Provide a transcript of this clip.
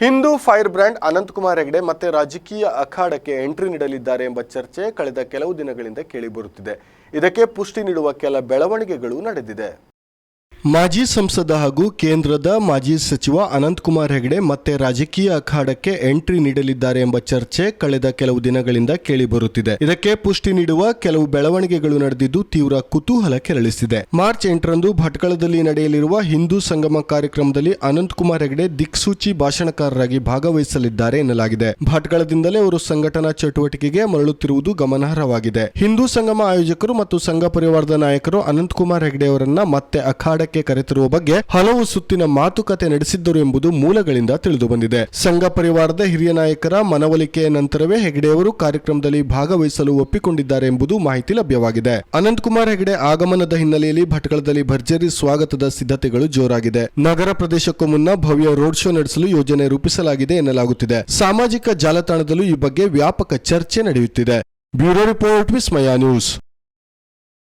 Hindu fire brand Ananthkumar Hegde ಮತ್ತೆ ರಾಜಕೀಯ ಅಖಾಡಕ್ಕೆ entry ನೀಡಲಿದ್ದಾರೆ ಎಂಬ ಚರ್ಚೆ ಕಳೆದ ಕೆಲವು ದಿನಗಳಿಂದ ಕೇಳಿಬರುತ್ತಿದೆ. ಇದಕ್ಕೆ ಪುಷ್ಟಿ ನೀಡುವ ಕೆಲ ಬೆಳವಣಿಗೆಗಳು ನಡೆದಿದೆ. ಮಾಜಿ ಸಂಸದ ಹಾಗೂ ಕೇಂದ್ರದ ಮಾಜಿ ಸಚಿವ ಅನಂತಕುಮಾರ್ ಹೆಗಡೆ ಮತ್ತೆ ರಾಜಕೀಯ ಅಖಾಡಕ್ಕೆ ಎಂಟ್ರಿ ನೀಡಲಿದ್ದಾರೆ ಎಂಬ ಚರ್ಚೆ ಕಳೆದ ಕೆಲವು ದಿನಗಳಿಂದ ಕೇಳಿಬರುತ್ತಿದೆ. ಇದಕ್ಕೆ ಪುಷ್ಟಿ ನೀಡುವ ಕೆಲವು ಬೆಳವಣಿಗೆಗಳು ನಡೆದಿದ್ದು ತೀವ್ರ ಕುತೂಹಲ ಕೆರಳಿಸಿದೆ. ಮಾರ್ಚ್ 8ರಂದು ಭಟ್ಕಳದಲ್ಲಿ ನಡೆಯಲಿರುವ ಹಿಂದೂ ಸಂಗಮ ಕಾರ್ಯಕ್ರಮದಲ್ಲಿ ಅನಂತಕುಮಾರ್ ಹೆಗಡೆ ದಿಕ್ಸೂಚಿ ಭಾಷಣಕಾರರಾಗಿ ಭಾಗವಹಿಸಲಿದ್ದಾರೆ ಎನ್ನಲಾಗಿದೆ. ಭಟ್ಕಳದಿಂದಲೇ ಅವರು ಸಂಘಟನಾ ಚಟುವಟಿಕೆಗೆ ಮರಳುತ್ತಿರುವುದು ಗಮನಾರ್ಹವಾಗಿದೆ. ಹಿಂದೂ ಸಂಗಮ ಆಯೋಜಕರು ಮತ್ತು ಸಂಘ ಪರಿವಾರದ ನಾಯಕರು ಅನಂತಕುಮಾರ್ ಹೆಗಡೆ ಅವರನ್ನ ಮತ್ತೆ ಅಖಾಡಕ್ಕೆ ಕರೆತರುವ ಬಗ್ಗೆ ಹಲವು ಸುತ್ತಿನ ಮಾತುಕತೆ ನಡೆಸಿದ್ದರು ಎಂಬುದು ಮೂಲಗಳಿಂದ ತಿಳಿದುಬಂದಿದೆ. ಸಂಘ ಪರಿವಾರದ ಹಿರಿಯ ನಾಯಕರ ಮನವೊಲಿಕೆಯ ನಂತರವೇ ಹೆಗಡೆಯವರು ಕಾರ್ಯಕ್ರಮದಲ್ಲಿ ಭಾಗವಹಿಸಲು ಒಪ್ಪಿಕೊಂಡಿದ್ದಾರೆ ಎಂಬುದು ಮಾಹಿತಿ ಲಭ್ಯವಾಗಿದೆ. ಅನಂತಕುಮಾರ್ ಹೆಗಡೆ ಆಗಮನದ ಹಿನ್ನೆಲೆಯಲ್ಲಿ ಭಟ್ಕಳದಲ್ಲಿ ಭರ್ಜರಿ ಸ್ವಾಗತದ ಸಿದ್ಧತೆಗಳು ಜೋರಾಗಿದೆ. ನಗರ ಪ್ರದೇಶಕ್ಕೂ ಮುನ್ನ ಭವ್ಯ ರೋಡ್ ಶೋ ನಡೆಸಲು ಯೋಜನೆ ರೂಪಿಸಲಾಗಿದೆ ಎನ್ನಲಾಗುತ್ತಿದೆ. ಸಾಮಾಜಿಕ ಜಾಲತಾಣದಲ್ಲೂ ಈ ಬಗ್ಗೆ ವ್ಯಾಪಕ ಚರ್ಚೆ ನಡೆಯುತ್ತಿದೆ. ಬ್ಯೂರೋ ರಿಪೋರ್ಟ್ ವಿಸ್ಮಯ ನ್ಯೂಸ್.